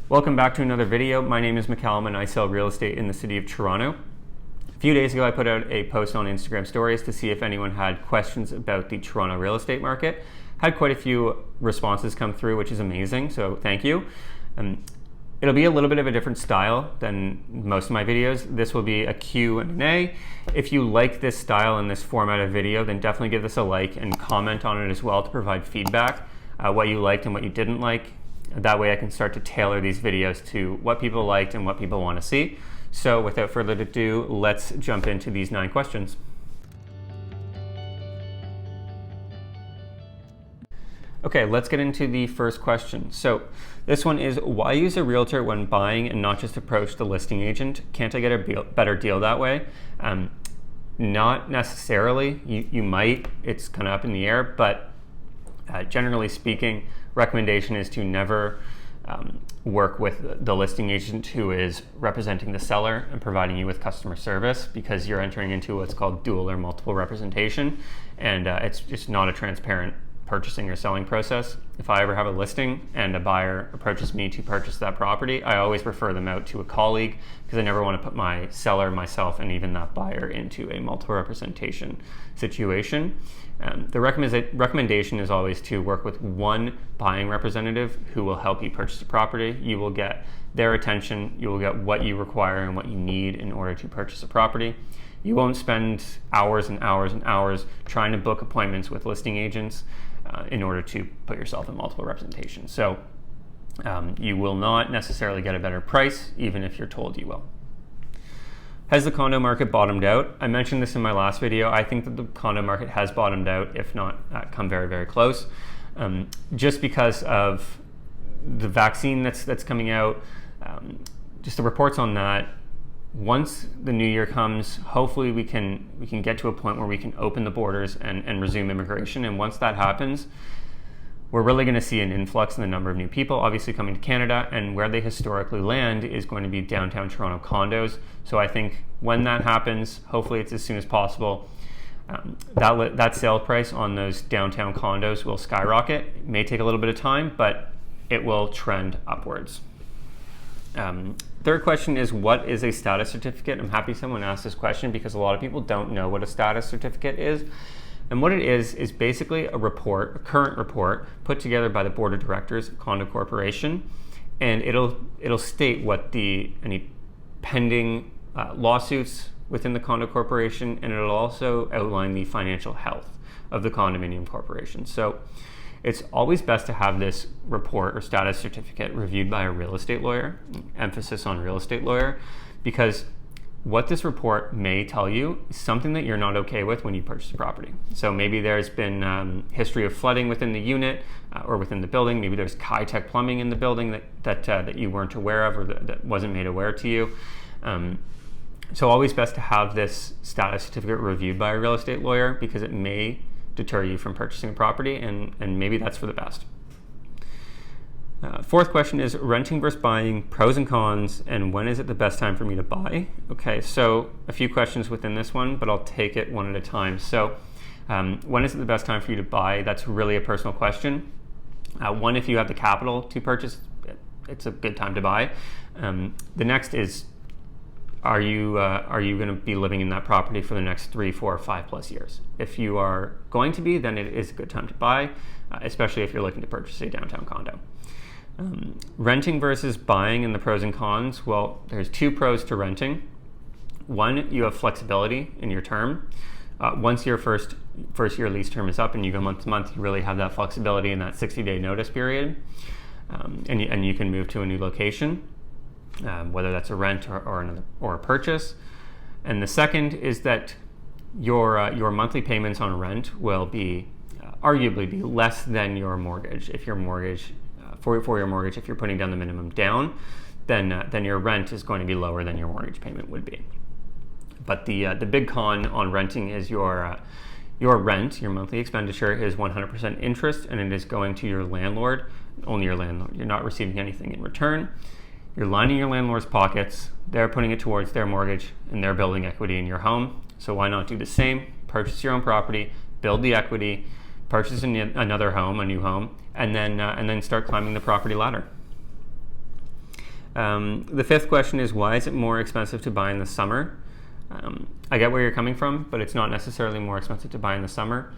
Welcome back to another video. My name is Macallum and I sell real estate in the city of Toronto. A few days ago I put out a post on Instagram stories to see if anyone had questions about the Toronto real estate market. Had quite a few responses come through, which is amazing, so thank you. It'll be a little bit of a different style than most of my videos. This will be a Q&A. If you like this style and this format of video, then definitely give this a like and comment on it as well to provide feedback, what you liked and what you didn't like. That way I can start to tailor these videos to what people liked and what people want to see. So without further ado, let's jump into these 9 questions. Okay, let's get into the first question. So this one is, why use a realtor when buying and not just approach the listing agent? Can't I get a better deal that way? Not necessarily. You might. It's kind of up in the air, but generally speaking, recommendation is to never work with the listing agent who is representing the seller and providing you with customer service, because you're entering into what's called dual or multiple representation, and it's just not a transparent purchasing or selling process. If I ever have a listing and a buyer approaches me to purchase that property, I always refer them out to a colleague, because I never want to put my seller, myself, and even that buyer into a multiple representation situation. The recommendation is always to work with one buying representative who will help you purchase the property. You will get their attention, you will get what you require and what you need in order to purchase a property. You won't spend hours and hours and hours trying to book appointments with listing agents in order to put yourself in multiple representation. So you will not necessarily get a better price, even if you're told you will. Has the condo market bottomed out? I mentioned this in my last video. I think that the condo market has bottomed out, if not come very, very close, just because of the vaccine that's coming out, just the reports on that. Once the new year comes, hopefully we can get to a point where we can open the borders and resume immigration. And once that happens, we're really going to see an influx in the number of new people, obviously coming to Canada, and where they historically land is going to be downtown Toronto condos. So I think when that happens, hopefully it's as soon as possible, that sale price on those downtown condos will skyrocket. It may take a little bit of time, but it will trend upwards. Third question is, what is a status certificate? I'm happy someone asked this question because a lot of people don't know what a status certificate is. And what it is basically a current report put together by the board of directors of Condo Corporation, and it'll state what any pending lawsuits within the Condo Corporation, and it'll also outline the financial health of the condominium corporation. So it's always best to have this report or status certificate reviewed by a real estate lawyer, emphasis on real estate lawyer, because what this report may tell you is something that you're not okay with when you purchase a property. So maybe there's been history of flooding within the unit or within the building. Maybe there's high-tech plumbing in the building that you weren't aware of, or that wasn't made aware to you. So always best to have this status certificate reviewed by a real estate lawyer, because it may deter you from purchasing a property, and maybe that's for the best. Fourth question is, renting versus buying, pros and cons, and when is it the best time for me to buy? Okay, so a few questions within this one, but I'll take it one at a time. So when is it the best time for you to buy? That's really a personal question. One, if you have the capital to purchase, it's a good time to buy. The next is, are you going to be living in that property for the next 3, 4, 5 plus years? If you are going to be, then it is a good time to buy, especially if you're looking to purchase a downtown condo. Renting versus buying and the pros and cons. Well, there's 2 pros to renting. One, you have flexibility in your term. Once your first year lease term is up and you go month to month, you really have that flexibility in that 60-day notice period, and you can move to a new location, whether that's a rent or a purchase. And the second is that your monthly payments on rent will be arguably be less than your mortgage. If your mortgage for your mortgage, if you're putting down the minimum down, then your rent is going to be lower than your mortgage payment would be. But the big con on renting is your rent, your monthly expenditure, is 100% interest, and it is going to your landlord, only your landlord. You're not receiving anything in return. You're lining your landlord's pockets. They're putting it towards their mortgage, and they're building equity in your home. So why not do the same? Purchase your own property, build the equity, purchase another home, a new home, and then start climbing the property ladder. The fifth question is, why is it more expensive to buy in the summer? I get where you're coming from, but it's not necessarily more expensive to buy in the summer.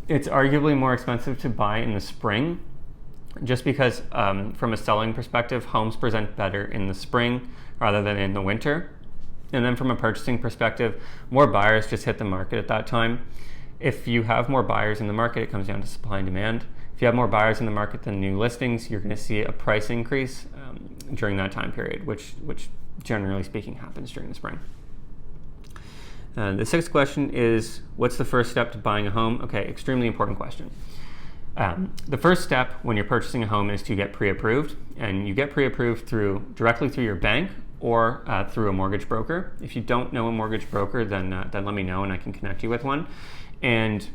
It's arguably more expensive to buy in the spring, just because from a selling perspective, homes present better in the spring rather than in the winter. And then from a purchasing perspective, more buyers just hit the market at that time. If you have more buyers in the market, it comes down to supply and demand. If you have more buyers in the market than new listings, you're going to see a price increase during that time period, which generally speaking happens during the spring. The sixth question is, what's the first step to buying a home? Okay, extremely important question. The first step when you're purchasing a home is to get pre-approved, and you get pre-approved directly through your bank or through a mortgage broker. If you don't know a mortgage broker, then let me know and I can connect you with one. And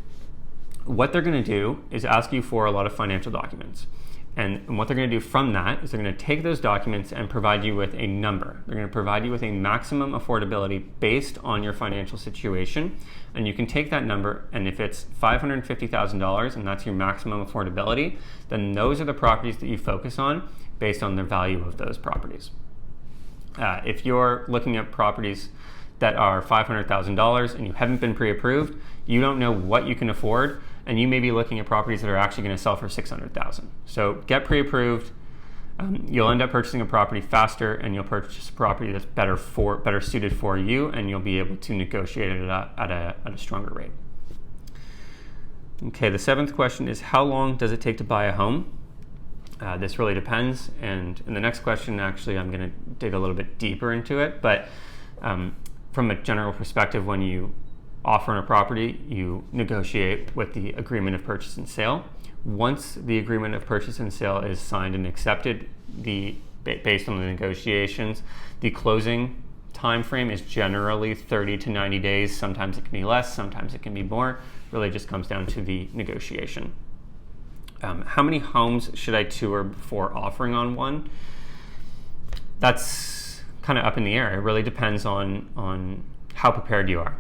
what they're going to do is ask you for a lot of financial documents. And what they're going to do from that is they're going to take those documents and provide you with a number. They're going to provide you with a maximum affordability based on your financial situation. And you can take that number, and if it's $550,000 and that's your maximum affordability, then those are the properties that you focus on based on the value of those properties. If you're looking at properties that are $500,000 and you haven't been pre-approved, you don't know what you can afford, and you may be looking at properties that are actually going to sell for $600,000. So get pre-approved. You'll end up purchasing a property faster, and you'll purchase a property that's better suited for you, and you'll be able to negotiate it at a stronger rate. Okay, the seventh question is, how long does it take to buy a home? This really depends, and in the next question, actually, I'm going to dig a little bit deeper into it. But from a general perspective, when you offer on a property, you negotiate with the agreement of purchase and sale. Once the agreement of purchase and sale is signed and accepted, based on the negotiations, the closing time frame is generally 30 to 90 days. Sometimes it can be less, sometimes it can be more. Really just comes down to the negotiation. How many homes should I tour before offering on one? That's kind of up in the air. It really depends on how prepared you are.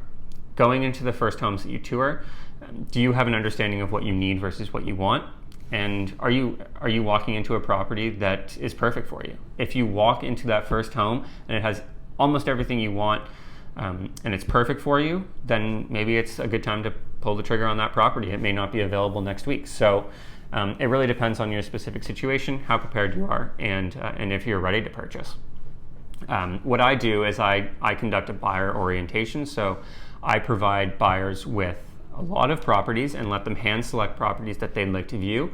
Going into the first homes that you tour, do you have an understanding of what you need versus what you want? And are you walking into a property that is perfect for you? If you walk into that first home and it has almost everything you want, and it's perfect for you, then maybe it's a good time to pull the trigger on that property. It may not be available next week. So it really depends on your specific situation, how prepared you are, and if you're ready to purchase. What I do is I conduct a buyer orientation. So I provide buyers with a lot of properties and let them hand select properties that they'd like to view.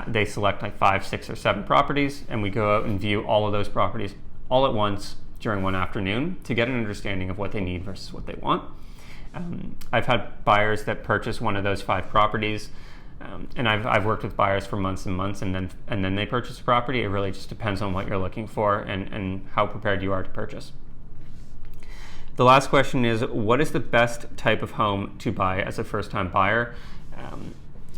They select like 5, 6, or 7 properties, and we go out and view all of those properties all at once during one afternoon to get an understanding of what they need versus what they want. I've had buyers that purchase one of those 5 properties, and I've worked with buyers for months and months, and then they purchase a property. It really just depends on what you're looking for and how prepared you are to purchase. The last question is, what is the best type of home to buy as a first-time buyer?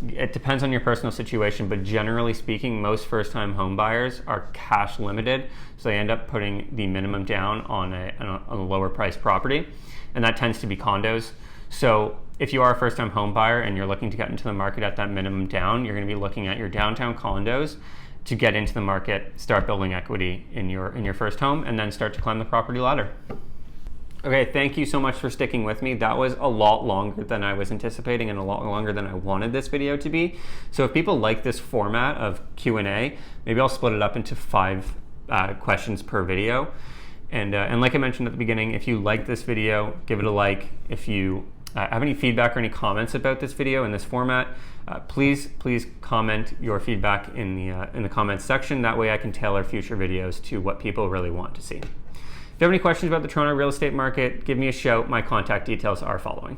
It depends on your personal situation, but generally speaking, most first-time home buyers are cash limited, so they end up putting the minimum down on a lower priced property, and that tends to be condos. So if you are a first-time home buyer and you're looking to get into the market at that minimum down, you're going to be looking at your downtown condos to get into the market, start building equity in your first home, and then start to climb the property ladder. Okay, thank you so much for sticking with me. That was a lot longer than I was anticipating and a lot longer than I wanted this video to be. So if people like this format of Q&A, maybe I'll split it up into 5 questions per video. And like I mentioned at the beginning, if you like this video, give it a like. If you have any feedback or any comments about this video in this format, please comment your feedback in the comments section. That way I can tailor future videos to what people really want to see. If you have any questions about the Toronto real estate market, give me a shout. My contact details are following.